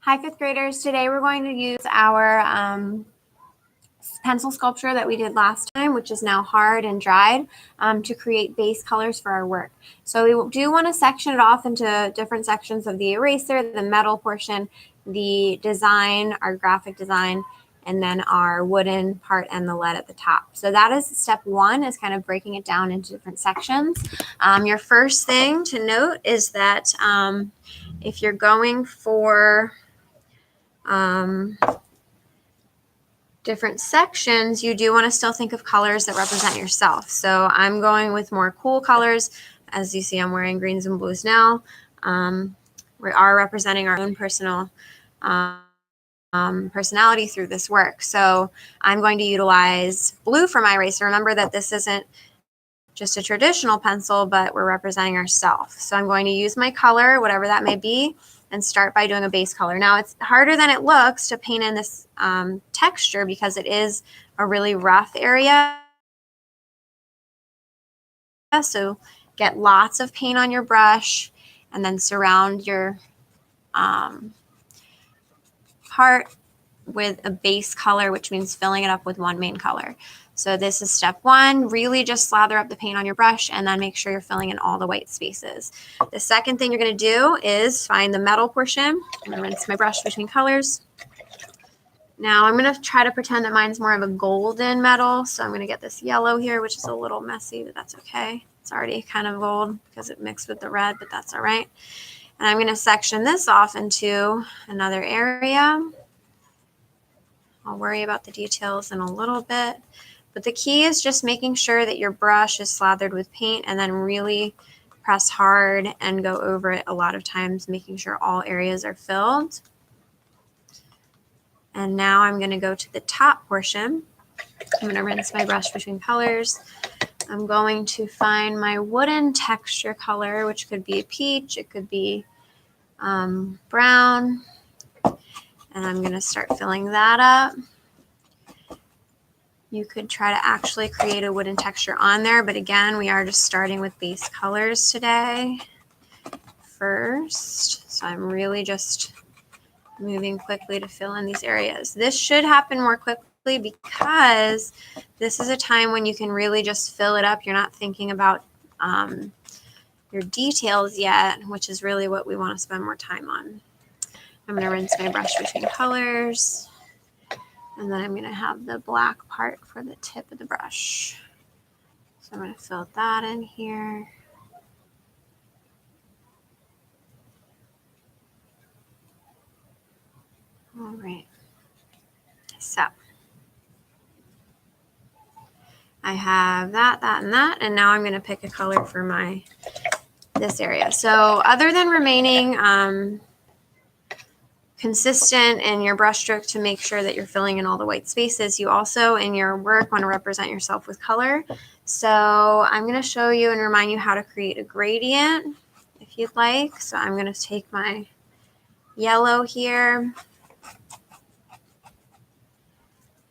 Hi, fifth graders. Today we're going to use our pencil sculpture that we did last time, which is now hard and dried, to create base colors for our work. So we do want to section it off into different sections of the eraser, the metal portion, the design, our graphic design, and then our wooden part and the lead at the top. So that is step one, is kind of breaking it down into different sections. Your first thing to note is that if you're going for different sections, you do want to still think of colors that represent yourself. So I'm going with more cool colors. As you see, I'm wearing greens and blues now. We are representing our own personal personality through this work. So I'm going to utilize blue for my eraser. Remember that this isn't just a traditional pencil, but we're representing ourselves. So I'm going to use my color, whatever that may be, and start by doing a base color. Now, it's harder than it looks to paint in this texture because it is a really rough area. So get lots of paint on your brush and then surround your part with a base color, which means filling it up with one main color. So this is step one. Really just slather up the paint on your brush and then make sure you're filling in all the white spaces. The second thing you're going to do is find the metal portion. I'm going to rinse my brush between colors. Now I'm going to try to pretend that mine's more of a golden metal. So I'm going to get this yellow here, which is a little messy, but that's okay. It's already kind of gold because it mixed with the red, but that's all right. And I'm going to section this off into another area. I'll worry about the details in a little bit. But the key is just making sure that your brush is slathered with paint and then really press hard and go over it a lot of times, making sure all areas are filled. And now I'm going to go to the top portion. I'm going to rinse my brush between colors. I'm going to find my wooden texture color, which could be a peach, it could be brown. And I'm going to start filling that up. You could try to actually create a wooden texture on there, but again, we are just starting with base colors today first. So I'm really just moving quickly to fill in these areas. This should happen more quickly because this is a time when you can really just fill it up. You're not thinking about your details yet, which is really what we want to spend more time on. I'm going to rinse my brush between colors. And then I'm going to have the black part for the tip of the brush. So I'm going to fill that in here. All right. So I have that, and that. And now I'm going to pick a color for this area. So other than remaining consistent in your brush stroke to make sure that you're filling in all the white spaces, you also in your work want to represent yourself with color. So I'm going to show you and remind you how to create a gradient if you'd like. So I'm going to take my yellow here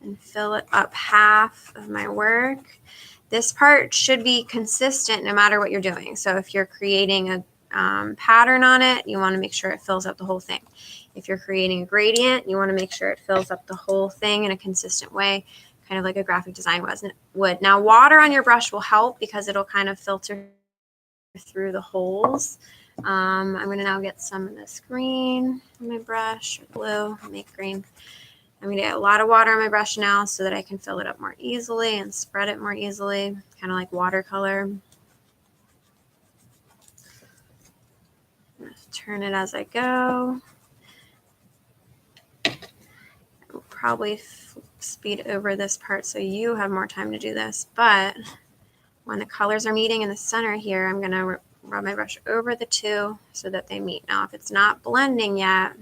and fill it up half of my work. This part should be consistent no matter what you're doing. So if you're creating a pattern on it, you want to make sure it fills up the whole thing. If you're creating a gradient, you want to make sure it fills up the whole thing in a consistent way, kind of like a graphic design would. Now, water on your brush will help because it'll kind of filter through the holes. I'm going to now get some of this green on my brush, or blue, make green. I'm going to get a lot of water on my brush now so that I can fill it up more easily and spread it more easily, kind of like watercolor. Turn it as I go. I'll probably speed over this part so you have more time to do this, but when the colors are meeting in the center here, I'm going to rub my brush over the two so that they meet. Now, if it's not blending yet,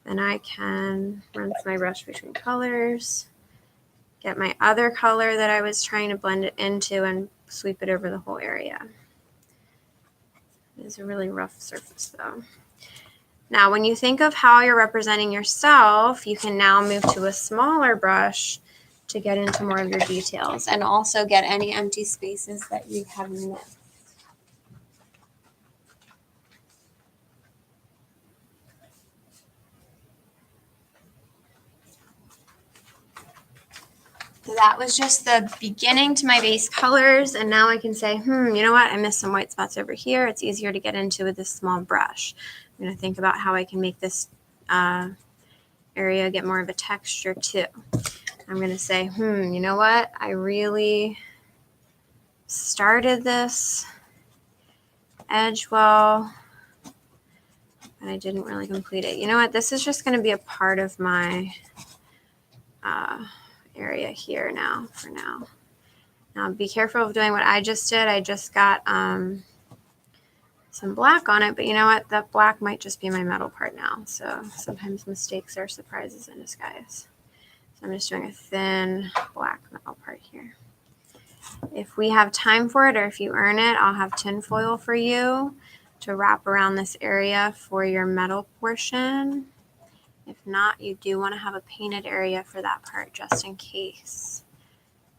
then I can rinse my brush between colors, get my other color that I was trying to blend it into, and sweep it over the whole area. It is a really rough surface though. Now, when you think of how you're representing yourself, you can now move to a smaller brush to get into more of your details and also get any empty spaces that you have missed. So that was just the beginning to my base colors, and now I can say, you know what? I missed some white spots over here. It's easier to get into with this small brush. I'm going to think about how I can make this area get more of a texture too. I'm going to say, you know what? I really started this edge well, but I didn't really complete it. You know what? This is just going to be a part of my area here now for now. Now be careful of doing what I just did. I just got some black on it, but you know what? That black might just be my metal part now. So sometimes mistakes are surprises in disguise. So I'm just doing a thin black metal part here. If we have time for it, or if you earn it, I'll have tin foil for you to wrap around this area for your metal portion. If not, you do want to have a painted area for that part just in case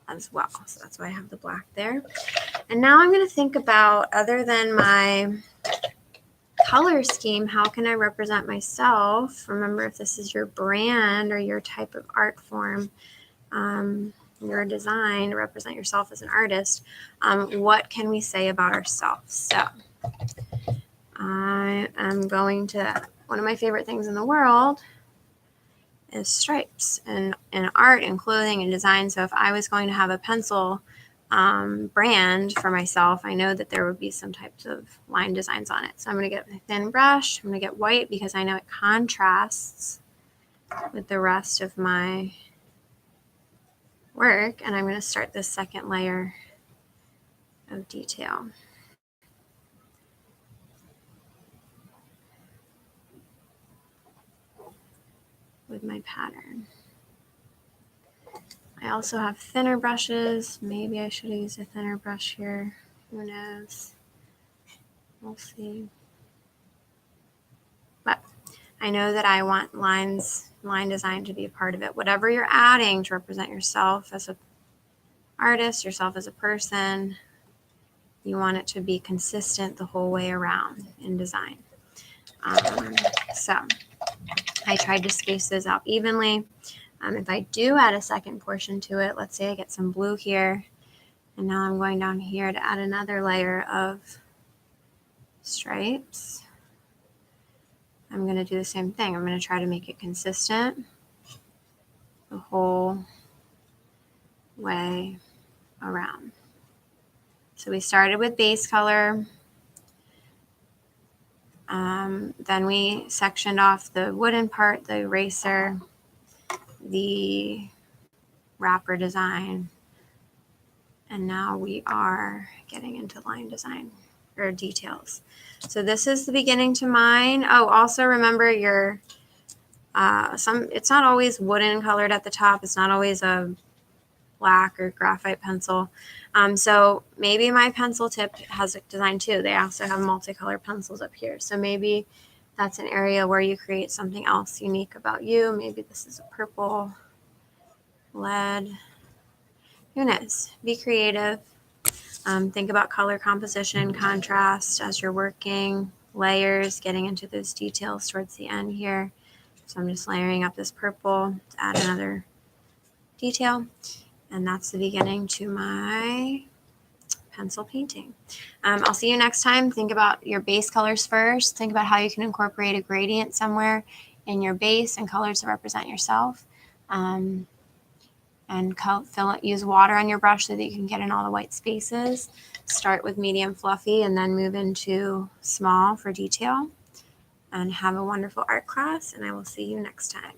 as well. So that's why I have the black there. And now I'm going to think about, other than my color scheme, how can I represent myself? Remember, if this is your brand or your type of art form, your design to represent yourself as an artist, what can we say about ourselves? So I am going to, one of my favorite things in the world is stripes and art and clothing and design. So if I was going to have a pencil brand for myself, I know that there would be some types of line designs on it. So I'm going to get a thin brush. I'm going to get white because I know it contrasts with the rest of my work. And I'm going to start this second layer of detail. With my pattern. I also have thinner brushes. Maybe I should have used a thinner brush here. Who knows? We'll see. But I know that I want line design to be a part of it. Whatever you're adding to represent yourself as an artist, yourself as a person, you want it to be consistent the whole way around in design. So I tried to space those out evenly. If I do add a second portion to it, let's say I get some blue here, and now I'm going down here to add another layer of stripes. I'm going to do the same thing. I'm going to try to make it consistent the whole way around. So we started with base color. Then we sectioned off the wooden part, the eraser, the wrapper design, and now we are getting into line design or details. So this is the beginning to mine. Oh, also remember your it's not always wooden colored at the top. It's not always a black or graphite pencil. So maybe my pencil tip has a design too. They also have multicolored pencils up here. So maybe that's an area where you create something else unique about you. Maybe this is a purple lead. Who knows? Be creative. Think about color composition, contrast as you're working, layers, getting into those details towards the end here. So I'm just layering up this purple to add another detail. And that's the beginning to my pencil painting. I'll see you next time. Think about your base colors first. Think about how you can incorporate a gradient somewhere in your base and colors to represent yourself. And use water on your brush so that you can get in all the white spaces. Start with medium fluffy and then move into small for detail. And have a wonderful art class, and I will see you next time.